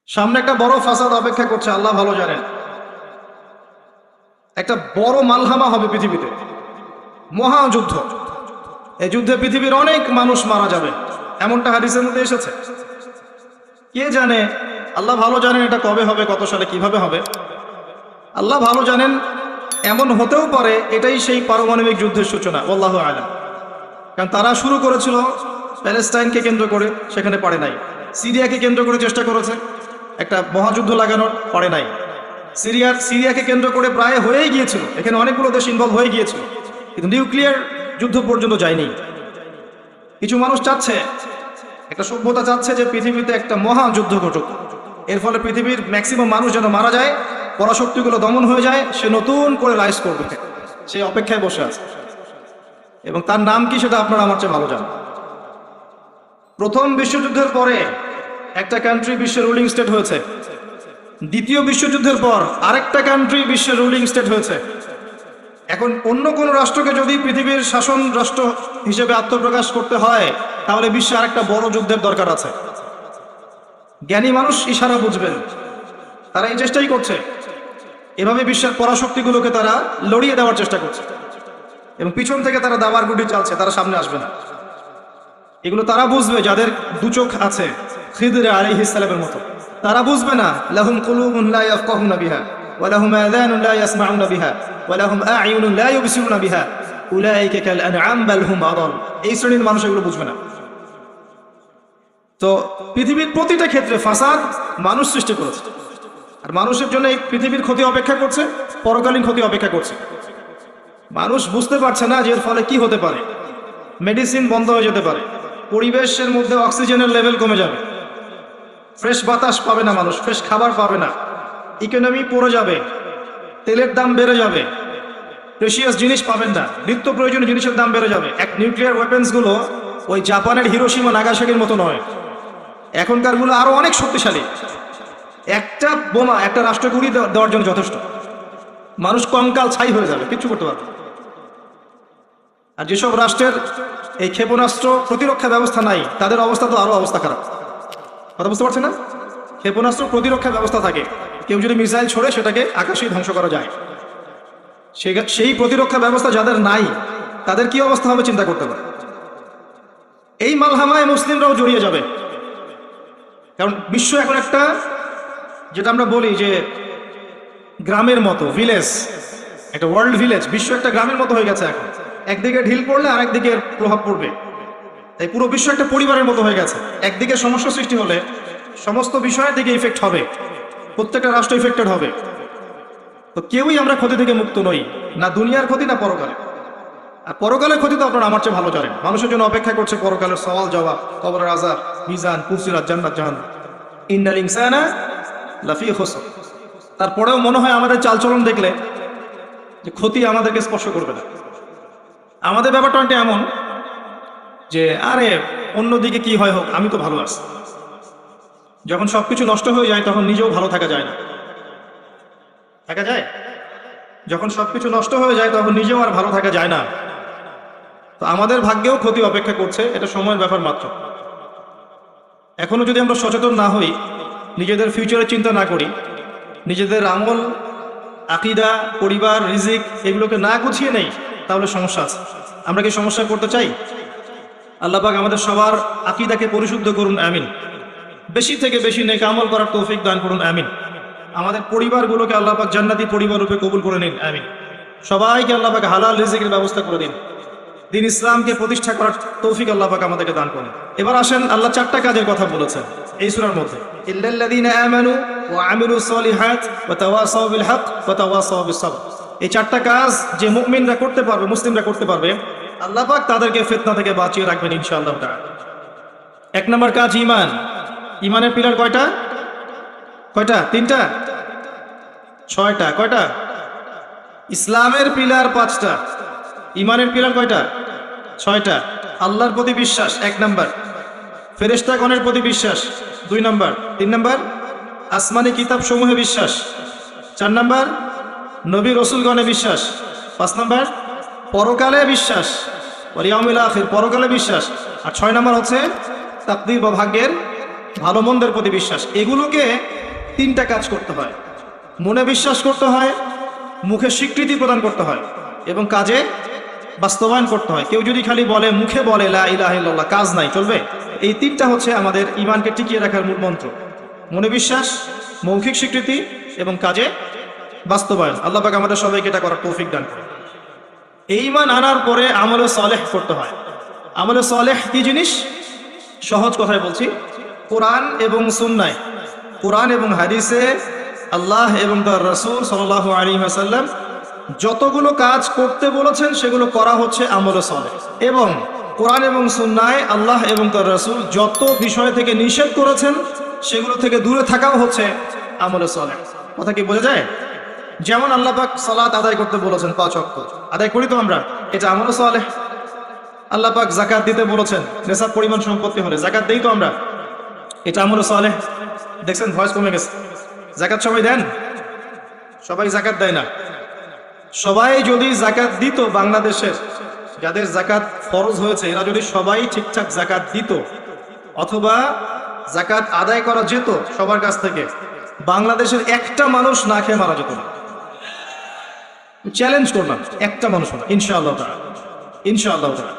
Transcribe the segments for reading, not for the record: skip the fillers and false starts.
সামনে একটা বড় ফাসাদ অপেক্ষা করছে, আল্লাহ ভালো জানেন। একটা বড় মালহামা হবে পৃথিবীতে, মহাযুদ্ধ। এই যুদ্ধে পৃথিবীর অনেক মানুষ মারা যাবে, এমনটা হাদিসের মধ্যে এসেছে। কে জানে, আল্লাহ ভালো জানেন এটা কবে হবে, কত সালে, কিভাবে হবে, আল্লাহ ভালো জানেন। এমন হতেও পারে এটাই সেই পারমাণবিক যুদ্ধের সূচনা, আল্লাহু আলাম। কারণ তারা শুরু করেছিল প্যালেস্টাইনকে কেন্দ্র করে, সেখানে পারে নাই। সিরিয়াকে কেন্দ্র করে চেষ্টা করেছে একটা মহাযুদ্ধ লাগানোর, পারে নাই। সিরিয়াকে কেন্দ্র করে প্রায় হয়েই গিয়েছিল, এখানে অনেকগুলো দেশ ইনভলভ হয়ে গিয়েছিল, কিন্তু নিউক্লিয়ার যুদ্ধ পর্যন্ত যায়নি। কিছু মানুষ চাচ্ছে, একটা সভ্যতা চাচ্ছে যে পৃথিবীতে একটা মহাযুদ্ধ ঘটুক, এর ফলে পৃথিবীর ম্যাক্সিমাম মানুষ যেন মারা যায়, পরাশক্তিগুলো দমন হয়ে যায়, সে নতুন করে রাইজ করবে, সে অপেক্ষায় বসে আছে। এবং তার নাম কি সেটা আপনারা আমার চেয়ে ভালো জানেন। প্রথম বিশ্বযুদ্ধের পরে একটা কান্ট্রি বিশ্বের রুলিং স্টেট হয়েছে, দ্বিতীয় বিশ্বযুদ্ধের পর আরেকটা কান্ট্রি বিশ্বের রুলিং স্টেট হয়েছে। এখন অন্য কোনো রাষ্ট্রকে যদি পৃথিবীর শাসন রাষ্ট্র হিসেবে আত্মপ্রকাশ করতে হয়, তাহলে বিশ্বে আরেকটা বড় যুদ্ধের দরকার আছে। জ্ঞানী মানুষ ইশারা বুঝবেন, তারা এই চেষ্টাই করছে। এভাবে বিশ্বের পরাশক্তিগুলোকে তারা লড়িয়ে দেওয়ার চেষ্টা করছে, এবং পিছন থেকে তারা দাবার গুটি চালছে, তারা সামনে আসবে না। এগুলো তারা বুঝবে যাদের দু চোখ আছে, খিদর আলাইহিস সালামের মতো। তারা বুঝবে না, লাহুম কুলুবুন লা ইয়াফকাহুনা বিহা ওয়া লাহুম আযানুন লা ইয়াসমাউনা বিহা ওয়া লাহুম আ'য়ুনুন লা ইউবসিরুনা বিহা উলাইকা কাল আনআম বাল হুম আদাল। এই শ্রেণীর মানুষ এগুলো বুঝবে না। তো পৃথিবীর প্রতিটা ক্ষেত্রে ফাসাদ মানুষ সৃষ্টি করেছে, আর মানুষের জন্য এই পৃথিবীর ক্ষতি অপেক্ষা করছে, পরকালীন ক্ষতি অপেক্ষা করছে। মানুষ বুঝতে পারছে না যে এর ফলে কি হতে পারে। মেডিসিন বন্ধ হয়ে যেতে পারে, পরিবেশের মধ্যে অক্সিজেনের লেভেল কমে যাবে, ফ্রেশ বাতাস পাবে না মানুষ, ফ্রেশ খাবার পাবে না, ইকোনমি পড়ে যাবে, তেলের দাম বেড়ে যাবে, প্রেশিয়াস জিনিস পাবেন না, নিত্য প্রয়োজনীয় জিনিসের দাম বেড়ে যাবে। এক নিউক্লিয়ার ওয়েপেন্সগুলো ওই জাপানের হিরোশিমা নাগাসাকির মতো নয়, এখনকারগুলো আরো অনেক শক্তিশালী। একটা বোমা একটা রাষ্ট্রকে উড়িয়ে দেওয়ার জন্য যথেষ্ট, মানুষ কঙ্কাল ছাই হয়ে যাবে, কিচ্ছু করতে পারবে। আর যেসব রাষ্ট্রের এই ক্ষেপণাস্ত্র প্রতিরক্ষা ব্যবস্থা নাই, তাদের অবস্থা তো আরো অবস্থা খারাপ। কথা বুঝতে পারছে না? ক্ষেপণাস্ত্র প্রতিরক্ষা ব্যবস্থা থাকে, কেউ যদি মিসাইল ছোড়ে সেটাকে আকাশেই ধ্বংস করা যায়। সেই প্রতিরক্ষা ব্যবস্থা যাদের নাই, তাদের কি অবস্থা হবে চিন্তা করতে পারে। এই মালহামায় মুসলিমরাও জড়িয়ে যাবে, কারণ বিশ্ব এখন একটা, যেটা আমরা বলি যে গ্রামের মতো, ভিলেজ, একটা ওয়ার্ল্ড ভিলেজ, বিশ্ব একটা গ্রামের মতো হয়ে গেছে এখন। একদিকে ঢিল পড়লে আর একদিকে প্রভাব পড়বে, তাই পুরো বিশ্ব একটা পরিবারের মতো হয়ে গেছে। একদিকে সমস্যা সৃষ্টি হলে সমস্ত বিষয়ের দিকে ইফেক্ট হবে, প্রত্যেকটা রাষ্ট্র ইফেক্টেড হবে। তো কেউই আমরা ক্ষতি থেকে মুক্ত নই, না দুনিয়ার ক্ষতি না পরকালে। আর পরকালের ক্ষতি তো আপনারা আমার চেয়ে ভালো জানেন। মানুষের জন্য অপেক্ষা করছে পরকালের সওয়াল জবাব, কবরের আযাব, মিজান, পুরসিরাত, জান্নাত জাহান্নাম। ইন্নাল ইনসানা লাফি খুসর। তারপরেও মনে হয় আমাদের চালচলন দেখলে যে ক্ষতি আমাদেরকে স্পর্শ করবে না। আমাদের ব্যাপারটা অনেকটা এমন যে আরে অন্যদিকে কি হয় হোক, আমি তো ভালো আছি। যখন সবকিছু নষ্ট হয়ে যায় তখন নিজেও ভালো থাকা যায় না। থাকা যায়? যখন সবকিছু নষ্ট হয়ে যায় তখন নিজেও আর ভালো থাকা যায় না। তো আমাদের ভাগ্যেও ক্ষতি অপেক্ষা করছে, এটা সময়ের ব্যাপার মাত্র। এখনো যদি আমরা সচেতন না হই, নিজেদের ফিউচারের চিন্তা না করি, নিজেদের আমল, আকীদা, পরিবার, রিজিক এগুলোকে না গুছিয়ে নেই, তাহলে সমস্যা আছে। আমরা কি সমস্যা করতে চাই? আল্লাহ পাক আমাদের সবার আকীদাকে পরিশুদ্ধ করুন, আমিন। বেশি থেকে বেশি নেক আমল করার তৌফিক দান করুন, আমিন। আমাদের পরিবারগুলোকে আল্লাহ পাক জান্নাতি পরিবার রূপে কবুল করে নিন, আমিন। সবাইকে আল্লাহ পাক হালাল রিজিকের ব্যবস্থা করে দিন। দিন ইসলামকে প্রতিষ্ঠা করার তৌফিক আল্লাহ পাক আমাদেরকে দান করুন। এবার আসেন, আল্লাহ চারটা কাজের কথা বলেছেন এই সূরার মধ্যে। ইল্লাল্লাযীনা আমানু ওয়া আমিলুস সলিহাত ওয়া তাওয়াসাউ বিল হক ওয়া তাওয়াসাউ বিস সাবর। এই চারটা কাজ যে মুমিনরা করতে পারবে, মুসলিমরা করতে পারবে, আল্লাহ পাক তাদেরকে ফিতনা থেকে বাঁচিয়ে রাখবেন ইনশাআল্লাহ তাআলা। এক নম্বর কাজ ঈমান। ঈমানের পিলার কয়টা? কয়টা? তিনটা? ছয়টা? কয়টা? ইসলামের পিলার পাঁচটা, ঈমানের পিলার কয়টা? ছয়টা। আল্লাহর প্রতি বিশ্বাস এক নাম্বার, ফেরেশতাগণের প্রতি বিশ্বাস দুই নাম্বার, তিন নাম্বার আসমানি কিতাব সমূহে বিশ্বাস, চার নাম্বার নবী রসুলগণে বিশ্বাস, পাঁচ নাম্বার পরকালে বিশ্বাস, ওয়াল ইয়াউমিল আখির, পরকালে বিশ্বাস, আর ছয় নাম্বার হচ্ছে তাকদীর বা ভাগ্যের ভালো মন্দের প্রতি বিশ্বাস। এগুলোকে তিনটা কাজ করতে হয়। মনে বিশ্বাস করতে হয়, মুখে স্বীকৃতি প্রদান করতে হয়, এবং কাজে বাস্তবায়ন করতে হয়। কেউ যদি খালি বলে, মুখে বলে লা ইলাহা ইল্লাল্লাহ, কাজ নাই, চলবে? এই তিনটা হচ্ছে আমাদের ঈমানকে টিকিয়ে রাখার মূল মন্ত্র: মনে বিশ্বাস, মৌখিক স্বীকৃতি এবং কাজে বাস্তবায়ন। আল্লাহ পাক আমাদের সবাইকে এটা করার তৌফিক দান করে। এই ঈমান আনার পরে আমলে সালেহ করতে হয়। আমলে সালেহ কি জিনিস? সহজ কথায় বলছি, কোরআন এবং সুন্নায়, কোরআন এবং হাদিসে আল্লাহ এবং তার রাসূল সাল্লাল্লাহু আলাইহি ওয়াসাল্লাম যতগুলো কাজ করতে বলেছেন সেগুলো করা হচ্ছে আমলে সালেহ। এবং কোরআন এবং সুন্নায় আল্লাহ এবং তার রাসূল যত বিষয় থেকে নিষেধ করেছেন সেগুলো থেকে দূরে থাকাও হচ্ছে আমলে সালেহ। কথা কি বোঝা যায়? যেমন আল্লাহ পাক সালাত আদায় করতে বলেছেন, 5 ওয়াক্ত আদায় করি তো আমরা, এটা আমলে সালেহ। আল্লাহ পাক যাকাত দিতে বলেছেন, নেশাব পরিমাণ সম্পত্তি হলে যাকাত দেই তো আমরা, এটা আমলে সালেহ। দেখছেন ভয়েস কমে গেছে। যাকাত সবাই দেন? সবাই যাকাত দেয় না। সবাই যদি যাকাত দিত, বাংলাদেশের যাদের যাকাত ফরজ হয়েছে এরা যদি সবাই ঠিকঠাক যাকাত দিত, অথবা যাকাত আদায় করা যেত সবার কাছ থেকে, বাংলাদেশের একটা মানুষ না খেয়ে মারা যেত না। চ্যালেঞ্জ করলাম, একটা মানুষ না, ইনশাআল্লাহ তাআলা, ইনশাআল্লাহ তাআলা।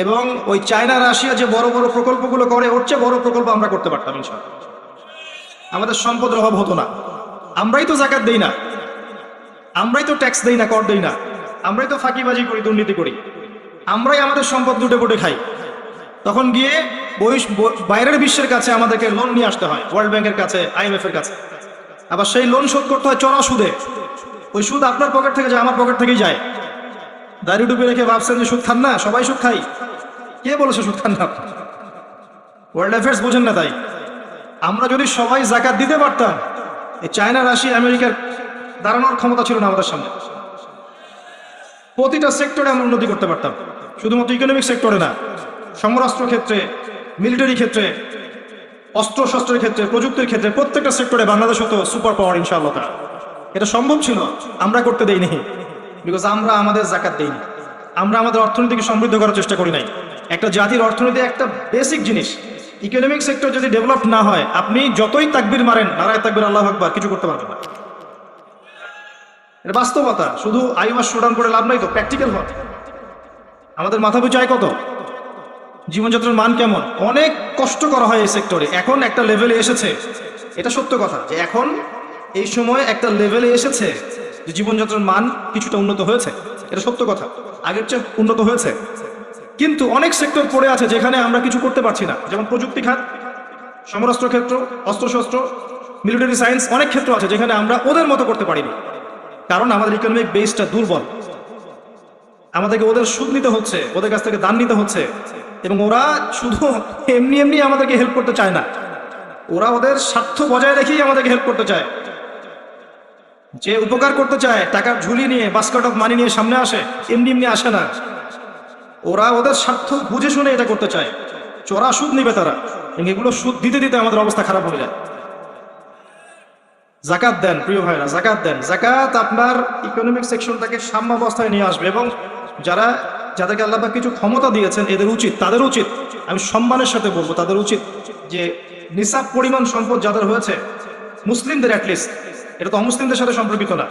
এবং ওই চায়না রাশিয়া যে বড় বড় প্রকল্পগুলো করে, ওর চেয়ে বড় প্রকল্প আমরা করতে পারতাম ইনশাআল্লাহ। আমাদের সম্পদের অভাব হতো না। আমরাই তো যাকাত দেই না, আমরাই তো ট্যাক্স দেই না, কর দেই না, আমরাই তো ফাঁকিবাজি করি, দুর্নীতি করি, আমরাই আমাদের সম্পদ লুটে পুটে খাই। তখন গিয়ে বাইরের বিশ্বের কাছে আমাদেরকে লোন নিয়ে আসতে হয়, ওয়ার্ল্ড ব্যাংকের কাছে, IMF এর কাছে। আবার সেই লোন শোধ করতে হয় চড়া সুদে। ওই সুদ আপনার পকেট থেকে যায়, আমার পকেট থেকেই যায়। দাড়ি ডুবে রেখে ভাবছেন যে সুদ খান না? সবাই সুদ খাই। কে বলেছে সুদ খান না? ওয়ার্ল্ড অ্যাফেয়ার্স বোঝেন না তাই। আমরা যদি সবাই যাকাত দিতে পারতাম, এই চায়না, রাশিয়া, আমেরিকার দাঁড়ানোর ক্ষমতা ছিল না আমাদের সামনে। প্রতিটা সেক্টরে আমরা উন্নতি করতে পারতাম, শুধুমাত্র ইকোনমিক সেক্টরে না, সমরাস্ত্র ক্ষেত্রে, মিলিটারি ক্ষেত্রে, অস্ত্র শস্ত্রের ক্ষেত্রে, প্রযুক্তির ক্ষেত্রে, প্রত্যেকটা সেক্টরে বাংলাদেশ হতো সুপার পাওয়ার ইনশাআল্লাহ তাআলা। এটা সম্ভব ছিল, আমরা করতে দেইনি, বিকজ আমরা আমাদের যাকাত দেইনি। আমরা আমাদের অর্থনীতিকে সমৃদ্ধ করার চেষ্টা করি নাই। একটা জাতির অর্থনীতি একটা বেসিক জিনিস। ইকোনমিক সেক্টর যদি ডেভেলপ না হয়, আপনি যতই তাকবীর মারেন, নারায়ে তাকবীর, আল্লাহু আকবার, কিছু করতে পারবেন না। এটা বাস্তবতা। শুধু আইওয়াস শোডাউন করে লাভ নাই তো, প্র্যাকটিক্যাল হয়। আমাদের মাথা পিছু আয় কত? জীবনযাত্রার মান কেমন? অনেক কষ্ট করা হয় এই সেক্টরে। এখন একটা লেভেলে এসেছে, এটা সত্য কথা, যে এখন এই সময় একটা লেভেলে এসেছে যে জীবনযাত্রার মান কিছুটা উন্নত হয়েছে, এটা সত্য কথা, আগের চেয়ে উন্নত হয়েছে। কিন্তু অনেক সেক্টর পড়ে আছে যেখানে আমরা কিছু করতে পারছি না। যেমন প্রযুক্তি খাত, সমরাস্ত্র ক্ষেত্র, অস্ত্রশস্ত্র, মিলিটারি সায়েন্স, অনেক ক্ষেত্র আছে যেখানে আমরা ওদের মতো করতে পারিনি, কারণ আমাদের ইকোনমিক বেসটা দুর্বল। আমাদেরকে ওদের সুদ নিতে হচ্ছে, ওদের কাছ থেকে দান নিতে হচ্ছে, এবং ওরা শুধু এমনি এমনি আমাদেরকে হেল্প করতে চায় না, ওরা ওদের স্বার্থ বজায় রেখেই আমাদেরকে হেল্প করতে চায়। যে উপকার করতে চায়, টাকার ঝুলি নিয়ে, বাস্কেট অফ মানি নিয়ে সামনে আসে, এমনি এমনি আসে না। ওরা ওদের স্বার্থ বুঝে শুনে এটা করতে চায়, চড়া সুদ নিবে তারা। এগুলো সুদ দিতে দিতে আমাদের অবস্থা খারাপ হয়ে যায়। যাকাত দেন প্রিয় ভাইরা, যাকাত দেন। যাকাত আপনার ইকোনমিক সেকশনটাকে সাম্যাবস্থায় নিয়ে আসবে, এবং যাদেরকে আল্লাহ পাক কিছু ক্ষমতা দিয়েছেন তাদের উচিত, আমি সম্মানের সাথে বলবো, তাদের উচিত যে নিসাব পরিমাণ সম্পদ যাদের হয়েছে, মুসলিমদের অ্যাটলিস্ট, এটা তো অমুসলিমদের সাথে সম্পর্কিত না,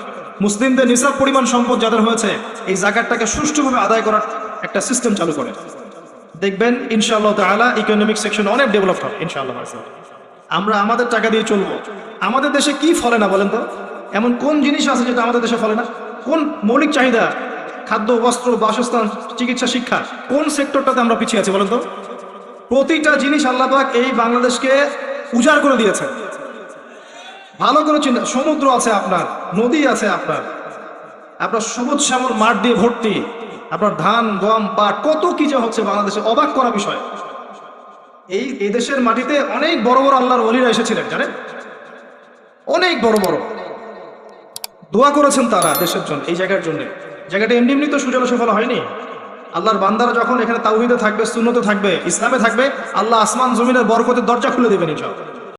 মুসলিমদের নিসাব পরিমাণ সম্পদ যাদের হয়েছে, এই যাকাতটাকে সুষ্ঠুভাবে আদায় করার একটা সিস্টেম চালু করে। দেখবেন ইনশাআল্লাহ তাআলা ইকোনমিক সেকশন অনেক ডেভেলপ হবে ইনশাআল্লাহ। আমরা আমাদের টাকা দিয়ে চলবো। আমাদের দেশে কি ফলে না বলেন তো? এমন কোন জিনিস আছে যেটা আমাদের দেশে ফলে না? কোন মৌলিক চাহিদা, খাদ্য, বস্ত্র, বাসস্থান, চিকিৎসা, শিক্ষা, কোন সেক্টরটাতে আমরা পিছিয়ে আছি বলেন তো? প্রতিটা জিনিস আল্লাহ পাক এই বাংলাদেশকে উজাড় করে দিয়েছেন। ভালো করে চিন্তা, সমুদ্র আছে আপনার, নদী আছে আপনার, আপনার সবুজ শ্যামল মাঠ দিয়ে ভর্তি, আপনার ধান, গম, পাট, কত কি যে হচ্ছে বাংলাদেশে, অবাক করা বিষয়। এই দেশের মাটিতে অনেক বড় বড় আল্লাহর ওলিরা এসেছিলেন, জানেন? অনেক বড় বড় দোয়া করেছেন তারা দেশের জন্য, এই জায়গার জন্য। জায়গাটা এমনি এমনি তো সুজলা সুফলা হয়নি। আল্লাহর বান্দারা যখন এখানে তাওহীদে থাকবে, সুন্নতে থাকবে, ইসলামে থাকবে, আল্লাহ আসমান জমিনের বরকতের দরজা খুলে দেবেন ইনশাআল্লাহ।